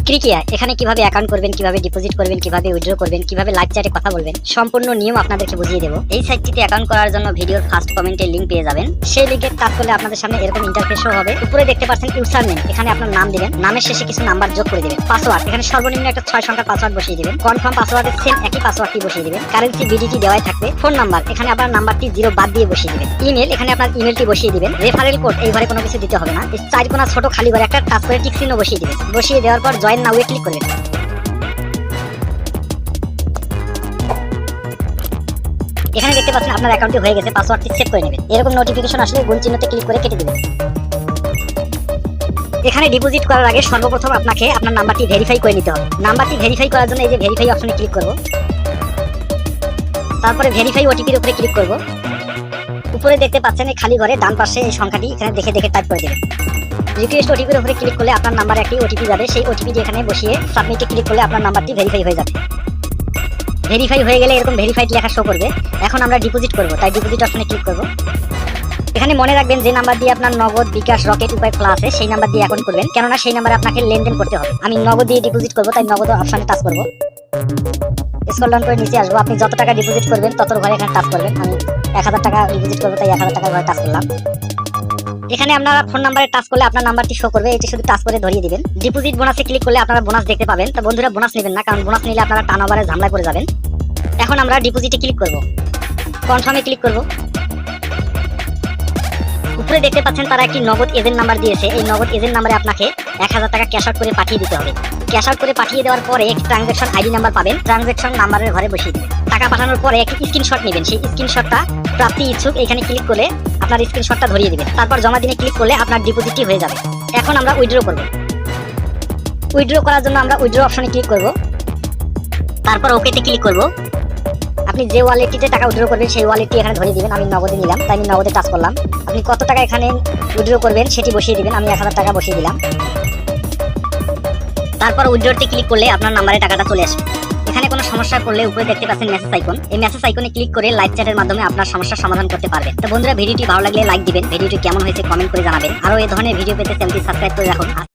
ক্রিকিয়া এখানে কিভাবে অ্যাকাউন্ট করবেন, কিভাবে ডিপোজিট করবেন, কিভাবে উইথড্র করবেন, কিভাবে লাইভ চ্যাটে কথা বলবেন, সম্পূর্ণ নিয়ম আপনাদেরকে বুঝিয়ে দেবো। এই সাইটটিতে অ্যাকাউন্ট করার জন্য ভিডিওর ফার্স্ট কমেন্টে লিংক পেয়ে যাবেন। সেই লিংকে টাচ করলে আপনাদের সামনে এরকম ইন্টারফেস শো হবে। উপরে দেখতে পাচ্ছেন ইউজার নেম, এখানে আপনার নাম দিবেন, নামের শেষে কিছু নাম্বার যোগ করে দিবেন। পাসওয়ার্ড এখানে সর্বনিম্ন একটা 6 সংখ্যার পাসওয়ার্ড বসিয়ে দিবেন। কনফার্ম পাসওয়ার্ডের সেম একই পাসওয়ার্ডটি বসিয়ে দিবেন। কারেন্সি বিডিটি দেওয়াই থাকবে। ফোন নাম্বার এখানে আপনার নাম্বারটি 0 বাদ দিয়ে বসিয়ে দিবেন। ইমেল এখানে আপনার ইমেলটি বসিয়ে দিবেন। রেফারেল কোড এই ঘরে কোনো কিছু দিতে হবে না। এই 4 কোণা ছোট খালি ঘরে একটা টাচ করে টিক চিহ্ন বসিয়ে দিবেন। বসিয়ে দেওয়ার পর জয়েন নাও এ ক্লিক করবেন। এখানে দেখতে পাচ্ছেন আপনার অ্যাকাউন্টটি হয়ে গেছে, পাসওয়ার্ডটি সেভ করে নেবেন। এরকম নোটিফিকেশন আসলে গুণ চিহ্নতে ক্লিক করে কেটে দিবেন। এখানে ডিপোজিট করার আগে সর্বপ্রথম আপনাকে আপনার নাম্বারটি ভেরিফাই করে নিতে হবে। নাম্বারটি ভেরিফাই করার জন্য এই যে ভেরিফাই অপশনে ক্লিক করব। তারপরে ভেরিফাই ওটিপির উপরে ক্লিক করব। উপরে দেখতে পাচ্ছেন এই খালি ঘরে ডান পাশে এই সংখ্যাটি এখানে দেখে দেখে টাইপ করে দেবেন। রিকোয়েস্ট ওটিপির উপরে ক্লিক করলে আপনার নাম্বারে একটি ওটিপি যাবে। সেই ওটিপিটি এখানে বসিয়ে সাবমিটে ক্লিক করলে আপনার নাম্বারটি ভেরিফাই হয়ে যাবে। ভেরিফাই হয়ে গেলে এরকম ভেরিফাইড লেখা শো করবে। এখন আমরা ডিপোজিট করব, তাই ডিপোজিট অপশনে ক্লিক করব। এখানে মনে রাখবেন যে নাম্বার দিয়ে আপনার নগদ, বিকাশ, রকেট উপায় খোলা আছে সেই নাম্বার দিয়ে অ্যাকাউন্ট করবেন, কেননা সেই নাম্বারে আপনাকে লেনদেন করতে হবে। আমি নগদ দিয়ে ডিপোজিট করব, তাই নগদ অপশনে টাচ করব। স্ক্রল ডাউন করে নিচে আসবো। আপনি যত টাকা ডিপোজিট করবেন তত ঘরে এখানে টাচ করবেন। আমি 1000 টাকা ডিপোজিট করব, তাই 1000 টাকা ঘরে টাচ করলাম। এখানে আপনারা ফোন নাম্বারে টাচ করলে আপনার নাম্বারটি শো করবে, এটি শুধু টাচ করে ধরিয়ে দিবেন। ডিপোজিট বোনাসে ক্লিক করলে আপনারা বোনাস দেখতে পাবেন। তো বন্ধুরা বোনাস নেবেন না, কারণ বোনাস নিলে আপনারা টার্নওভারে ঝামেলায় পড়ে যাবেন। এখন আমরা ডিপোজিটে ক্লিক করব, কনফার্মে ক্লিক করব। উপরে দেখতে পাচ্ছেন তারা একটি নগদ এজেন্ট নাম্বার দিয়েছে। এই নগদ এজেন্ট নাম্বারে আপনাকে 1000 টাকা ক্যাশ আউট করে পাঠিয়ে দিতে হবে। ক্যাশ আউট করে পাঠিয়ে দেওয়ার পরে একটি ট্রানজাকশন আইডি নাম্বার পাবেন। ট্রানজাকশন নাম্বারের ঘরে বসিয়ে দিবেন। টাকা পাঠানোর পরে একটি স্ক্রিনশট নেবেন। সেই স্ক্রিনশটটা প্রাপ্তি ইচ্ছুক এখানে ক্লিক করলে আপনার স্ক্রিনশটটা ধরিয়ে দিবেন। তারপর জমা দিনে ক্লিক করলে আপনার ডিপোজিটটি হয়ে যাবে। এখন আমরা উইথড্র করব। উইথড্র করার জন্য আমরা উইথড্র অপশনে ক্লিক করব। তারপর ওকেতে ক্লিক করব। আপনি যে ওয়ালেটটিতে টাকা উইথড্র করবেন সেই ওয়ালেটটি এখানে ধরিয়ে দিবেন। আমি নগদে নিলাম, তাই আমি নগদে টাচ করলাম। আপনি কত টাকা এখানে উইথড্র করবেন সেটি বসিয়ে দিবেন। আমি 1000 টাকা বসিয়ে দিলাম। তারপর উইথড্রতে ক্লিক করলে আপনার নাম্বারে টাকাটা চলে আসবে। এখানে কোনো সমস্যা পড়লে উপরে দেখতে পাচ্ছেন মেসেজ আইকন। এই মেসেজ আইকনে ক্লিক করে লাইভ চ্যাটের মাধ্যমে আপনার সমস্যার সমাধান করতে পারবেন। তো বন্ধুরা ভিডিওটি ভালো লাগলে লাইক দিবেন, ভিডিওটি কেমন হয়েছে কমেন্ট করে জানাবেন। আরো এই ধরনের ভিডিও পেতে চ্যানেলটি সাবস্ক্রাইব করে রাখুন।